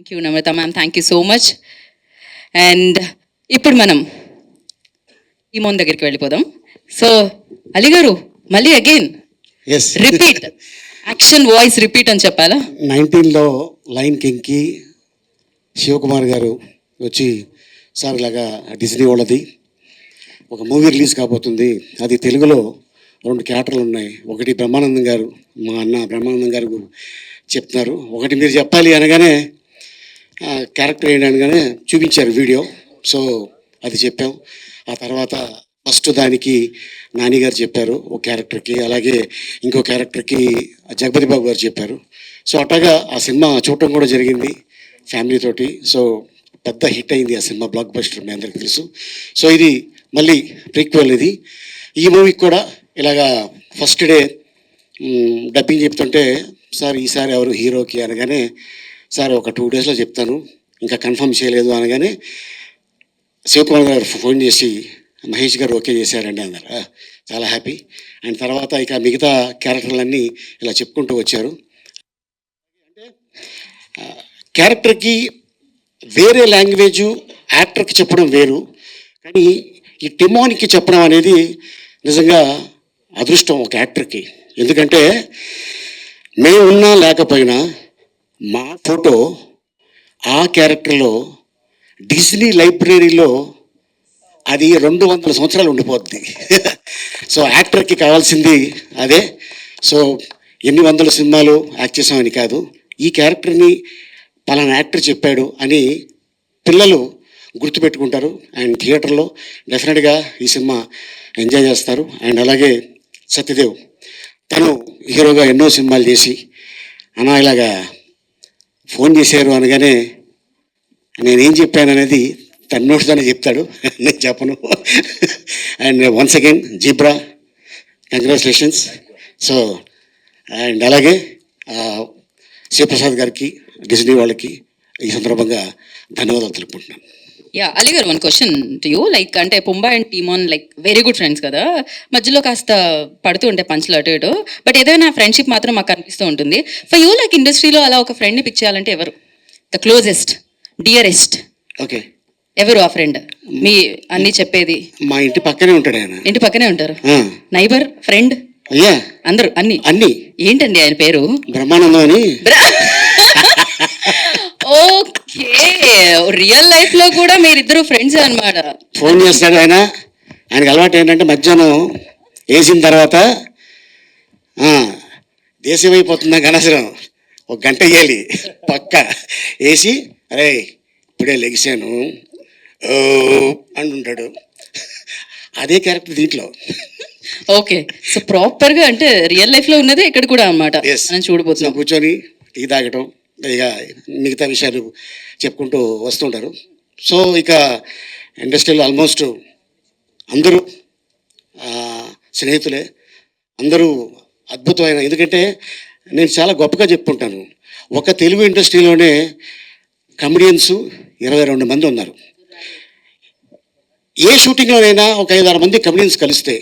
Thank you Namrata ma'am, thank you so much. And ఇప్పుడు మనం ఈమోన్ దగ్గరికి వెళ్ళిపోదాం. సో అలీ గారు మళ్ళీ again yes repeat, action voice repeat అని చెప్పాలా? 19లో లైన్ కింగ్కి శివకుమార్ గారు వచ్చి సార్ ఇలాగా డిజ్నీ వాళ్ళది ఒక మూవీ రిలీజ్ కాబోతుంది, అది తెలుగులో 2 క్యారెక్టర్లు ఉన్నాయి, ఒకటి బ్రహ్మానందం గారు, మా అన్న బ్రహ్మానందం గారు చెప్తున్నారు, ఒకటి మీరు చెప్పాలి అనగానే క్యారెక్టర్ ఏంటి అనగానే చూపించారు వీడియో. సో అది చెప్పాం. ఆ తర్వాత ఫస్ట్ దానికి నాని గారు చెప్పారు ఒక క్యారెక్టర్కి, అలాగే ఇంకో క్యారెక్టర్కి జగపతి బాబు గారు చెప్పారు. సో అట్లాగా ఆ సినిమా చూడటం కూడా జరిగింది ఫ్యామిలీతోటి. సో పెద్ద హిట్ అయింది ఆ సినిమా, బ్లాక్ బస్టర్, మీ అందరికీ తెలుసు. సో ఇది మళ్ళీ ప్రీక్వెల్. ఇది ఈ మూవీకి కూడా ఇలాగా ఫస్ట్ డే డబ్బింగ్ చెప్తుంటే సార్ ఈసారి ఎవరు హీరోకి అనగానే సార్ ఒక 2 డేస్లో చెప్తాను, ఇంకా కన్ఫర్మ్ చేయలేదు అనగానే శివకుమార్ గారు ఫోన్ చేసి మహేష్ గారు ఓకే చేశారండి అన్నారు. చాలా హ్యాపీ. అండ్ తర్వాత ఇక మిగతా క్యారెక్టర్లన్నీ ఇలా చెప్పుకుంటూ వచ్చారు. అంటే క్యారెక్టర్కి వేరే లాంగ్వేజు యాక్టర్కి చెప్పడం వేరు, కానీ ఈ టిమోన్కి చెప్పడం అనేది నిజంగా అదృష్టం ఒక యాక్టర్కి. ఎందుకంటే మేము ఉన్నా లేకపోయినా మా ఫోటో ఆ క్యారెక్టర్లో డిజ్నీ లైబ్రరీలో అది 200 సంవత్సరాలు ఉండిపోద్ది. సో యాక్టర్కి కావాల్సింది అదే. సో ఎన్ని వందల సినిమాలు యాక్ట్ చేసామని కాదు, ఈ క్యారెక్టర్ని పలానా యాక్టర్ చెప్పాడు అని పిల్లలు గుర్తుపెట్టుకుంటారు. అండ్ థియేటర్లో డెఫినెట్గా ఈ సినిమా ఎంజాయ్ చేస్తారు. అండ్ అలాగే సత్యదేవ్ తను హీరోగా ఎన్నో సినిమాలు చేసి అన్నా ఇలాగా ఫోన్ చేశారు అనగానే నేనేం చెప్పాను అనేది తన నోట్స్తోనే చెప్తాడు, నేను చెప్పను. And once again zebra, congratulations. So and అలాగే శివప్రసాద్ గారికి, డిజ్నీ వాళ్ళకి ఈ సందర్భంగా ధన్యవాదాలు తెలుపుకుంటున్నాను. Yeah Ali garu, one question to you. Like అంటే Pumbaa and Timon like very good friends కదా, మధ్యలో కాస్త పడుతూ ఉంటాయి పంచులు అటు ఇటు, బట్ ఏదైనా ఫ్రెండ్షిప్ మాత్రం మాకు కనిపిస్తూ ఉంటుంది. ఫర్ యూ లైక్ ఇండస్ట్రీలో అలా ఒక ఫ్రెండ్ని పిక్ చేయాలంటే ఎవరు? ద క్లోజెస్ట్, డియరెస్ట్ ఓకే, ఎవరు ఆ ఫ్రెండ్? మీ అన్ని చెప్పేది. మా ఇంటి పక్కనే ఉంటాడు ఆయన. ఇంటి పక్కనే ఉంటారు, నైబర్, ఫ్రెండ్, అయ్యా అందరూ అన్ని అన్ని. ఏంటండి ఆయన పేరు? బ్రహ్మానందం అని. ఓకే, రియల్ లైఫ్ లో కూడా మీరిద్దరు ఫ్రెండ్స్ అన్నమాట. ఫోన్ చేస్తాడు ఆయన. ఆయనకి అలవాటు ఏంటంటే మధ్యాహ్నం వేసిన తర్వాత దేశం అయిపోతుందా గణసరం, 1 గంట వేయాలి పక్క వేసి, అరే ఇప్పుడే లెగిసాను అంటుంటాడు. అదే క్యారెక్టర్ దీంట్లో. ఓకే, సో ప్రాపర్ గా అంటే రియల్ లైఫ్ లో ఉన్నదే ఇక్కడ కూడా అన్నమాట. మనం చూడబోతున్నాం. కూర్చొని టీ తాగటం, ఇక మిగతా విషయాలు చెప్పుకుంటూ వస్తుంటారు. సో ఇక ఇండస్ట్రీలో ఆల్మోస్ట్ అందరూ స్నేహితులే, అందరూ అద్భుతమైన. ఎందుకంటే నేను చాలా గొప్పగా చెప్పుకుంటాను, ఒక తెలుగు ఇండస్ట్రీలోనే కమెడియన్స్ 22 మంది ఉన్నారు. ఏ షూటింగ్లోనైనా ఒక 5-6 మంది కమెడియన్స్ కలిస్తే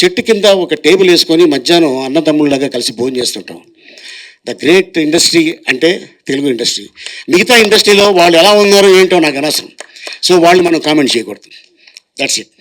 చెట్టు కింద ఒక టేబుల్ వేసుకొని మధ్యాహ్నం అన్నదమ్ముళ్ళగా కలిసి భోజనం చేస్తుంటాం. ద గ్రేట్ ఇండస్ట్రీ అంటే తెలుగు ఇండస్ట్రీ. మిగతా ఇండస్ట్రీలో వాళ్ళు ఎలా ఉన్నారో ఏంటో నాకు అనవసరం. సో వాళ్ళు మనం కామెంట్ చేయకూడదు. That's it.